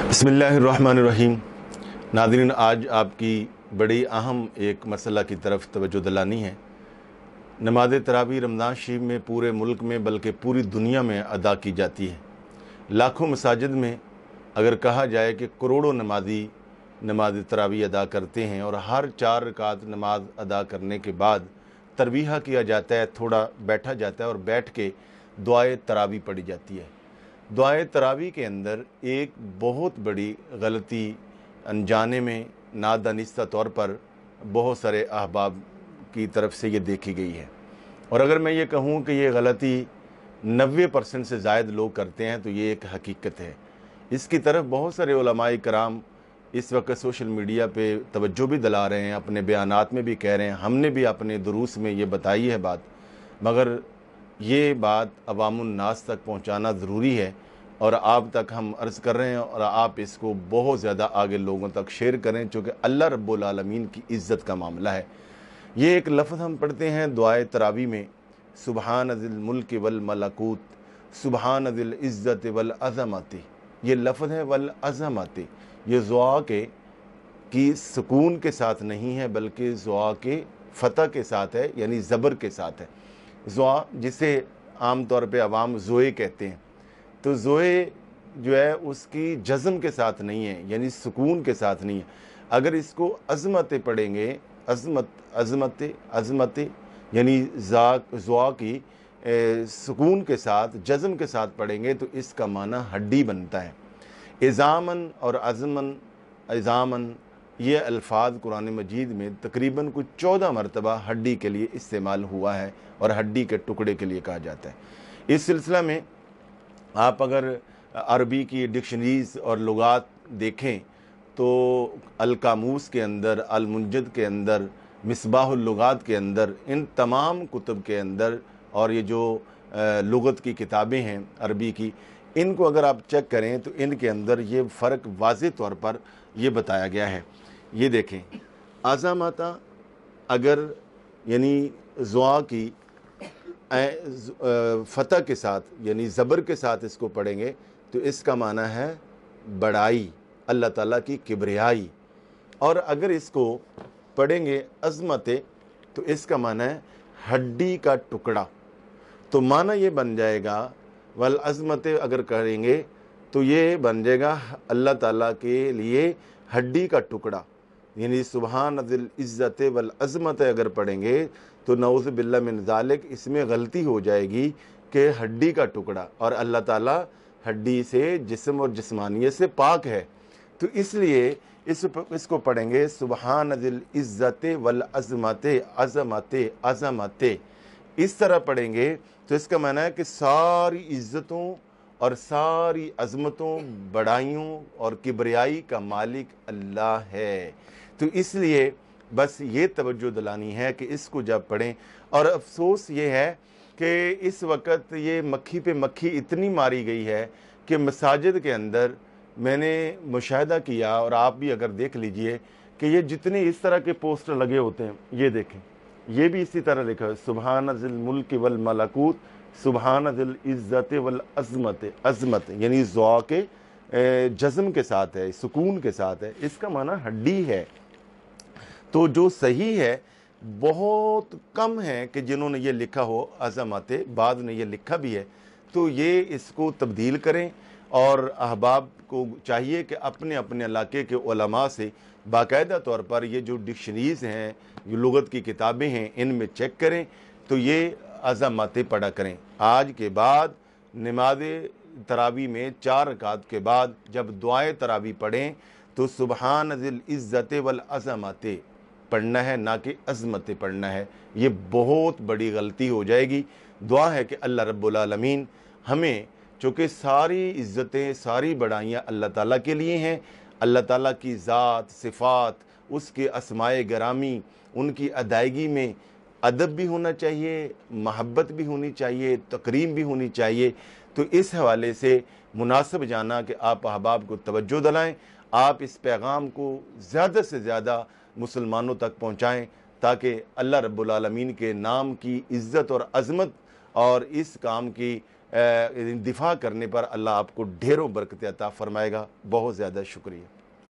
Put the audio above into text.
बिस्मिल्लाहिर्रहमानिर्रहीम। नाज़रीन, आज आपकी बड़ी अहम एक मसला की तरफ तवज्जो दिलानी है। नमाज तरावी रमज़ान शरीफ में पूरे मुल्क में बल्कि पूरी दुनिया में अदा की जाती है। लाखों मसाजिद में अगर कहा जाए कि करोड़ों नमाजी नमाज तरावी अदा करते हैं और हर 4 रकात नमाज अदा करने के बाद तरवीहा किया जाता है, थोड़ा बैठा जाता है और बैठ के दुआए तरावी पढ़ी जाती है। दुआए तरावी के अंदर एक बहुत बड़ी गलती अनजाने में नादानिस्ता तौर पर बहुत सारे अहबाब की तरफ से ये देखी गई है, और अगर मैं ये कहूँ कि ये गलती 90% से ज़ायद लोग करते हैं तो ये एक हकीकत है। इसकी तरफ बहुत सारे उलमाए कराम इस वक्त सोशल मीडिया पे तवज्जो भी दिला रहे हैं, अपने बयानात में भी कह रहे हैं, हमने भी अपने दुरूस में ये बताई है बात, मगर ये बात अवामुन्नास तक पहुंचाना ज़रूरी है और आप तक हम अर्ज़ कर रहे हैं और आप इसको बहुत ज़्यादा आगे लोगों तक शेयर करें, चूँकि अल्लाह रब्बुल आलमीन की इज़्ज़त का मामला है। ये एक लफ्ज़ हम पढ़ते हैं दुआए तरावी में, सुबहान ज़िल मुल्क वल मलकूत, सुबहान ज़िल इज़्ज़त वल अज़मत। ये लफ्ज़ है वल अज़मत, ये ज़ुआ के की सुकून के साथ नहीं है बल्कि ज़ुआ के फ़तह के साथ है, यानी ज़बर के साथ है। ज़ुआ जिसे आम तौर पे अवाम ज़ोए कहते हैं, तो ज़ोए जो है उसकी जज़म के साथ नहीं है, यानी सुकून के साथ नहीं है। अगर इसको अज़मत पढ़ेंगे, अज़मत यानी ज़ुआ की सुकून के साथ जज़म के साथ पढ़ेंगे तो इसका माना हड्डी बनता है। इज़ामन और अज़मन, इज़ामन ये अल्फाज कुरान मजीद में तकरीबन कुछ 14 मरतबा हड्डी के लिए इस्तेमाल हुआ है और हड्डी के टुकड़े के लिए कहा जाता है। इस सिलसिला में आप अगर अरबी की डिक्शनरीज़ और लुगात देखें तो अल-कामूस के अंदर, अल-मुंजद के अंदर, मिसबाहुल लुगात के अंदर, इन तमाम कुतुब के अंदर, और ये जो लुगत की किताबें हैं अरबी की, इनको अगर आप चेक करें तो इनके अंदर ये फ़र्क वाज़ेह तौर पर ये बताया गया है। ये देखें, आज़ामाता अगर यानी ज़ुआ की फ़तह के साथ यानी ज़बर के साथ इसको पढ़ेंगे तो इसका माना है बड़ाई, अल्लाह ताला की किब्रियाई, और अगर इसको पढ़ेंगे अज़मत तो इसका माना है हड्डी का टुकड़ा। तो माना ये बन जाएगा, वल अज़मत अगर करेंगे तो ये बन जाएगा अल्लाह ताला के लिए हड्डी का टुकड़ा, यानी सुबहान ज़िल इज़्ज़त वल अज़मत अगर पढ़ेंगे तो नऊज़ बिल्लाह मिन ज़ालिक, इसमें गलती हो जाएगी कि हड्डी का टुकड़ा, और अल्लाह ताला हड्डी से, जिस्म और जिस्मानियत से पाक है। तो इसलिए इसको पढ़ेंगे सुबहान ज़िल इज़्ज़त वल अज़मत, अज़मत अज़मत, इस तरह पढ़ेंगे तो इसका माना है कि सारी इज़्ज़तों और सारी अज़मतों, बड़ाइयों और किब्रियाई का मालिक अल्लाह है। तो इसलिए बस ये तवज्जो दिलानी है कि इसको जब पढ़ें, और अफसोस ये है कि इस वक्त ये मक्खी पे मक्खी इतनी मारी गई है कि मसाजिद के अंदर मैंने मुशाहिदा किया, और आप भी अगर देख लीजिए कि ये जितने इस तरह के पोस्टर लगे होते हैं, ये देखें, ये भी इसी तरह लिखा है सुबहान ज़िल मुल्क वल मलकूत, सुबहान ज़िल इज़्ज़त वल अज़मत, अज़मत यानी ज़ुआ के जज़म के साथ है, सुकून के साथ है, इसका माना हड्डी है। तो जो सही है बहुत कम है कि जिन्होंने ये लिखा हो अज़मत, बाद ने ये लिखा भी है, तो ये इसको तब्दील करें, और अहबाब को चाहिए कि अपने अपने इलाके के उलमा से बाकायदा तौर पर ये जो डिक्शनरीज़ हैं, जो लुगत की किताबें हैं, इनमें चेक करें तो ये अज़मत पढ़ा करें। आज के बाद नमाज तरावी में 4 रकात के बाद जब दुआए तरावी पढ़ें तो सुबहान ज़िल इज़्ज़त वल अज़मत पढ़ना है, ना कि अज़मत पढ़ना है। ये बहुत बड़ी गलती हो जाएगी। दुआ है कि अल्लाह रब्बुल आलमीन हमें, चूँकि सारी इज़्ज़तें, सारी बड़ाइयाँ अल्लाह ताला के लिए हैं, अल्लाह ताला की ज़ात, सिफ़ात, उसके अस्माए गिरामी, उनकी अदायगी में अदब भी होना चाहिए, महब्बत भी होनी चाहिए, तकरीम भी होनी चाहिए। तो इस हवाले से मुनासिब जाना कि आप अहबाब को तवज्जो दिलाएँ, आप इस पैगाम को ज़्यादा से ज़्यादा मुसलमानों तक पहुँचाएँ, ताकि अल्लाह रब्बुल आलमीन के नाम की इज़्ज़त और अज़मत और इस काम की دفاع کرنے پر اللہ آپ کو ڈھیروں برکت عطا فرمائے گا۔ بہت زیادہ شکریہ۔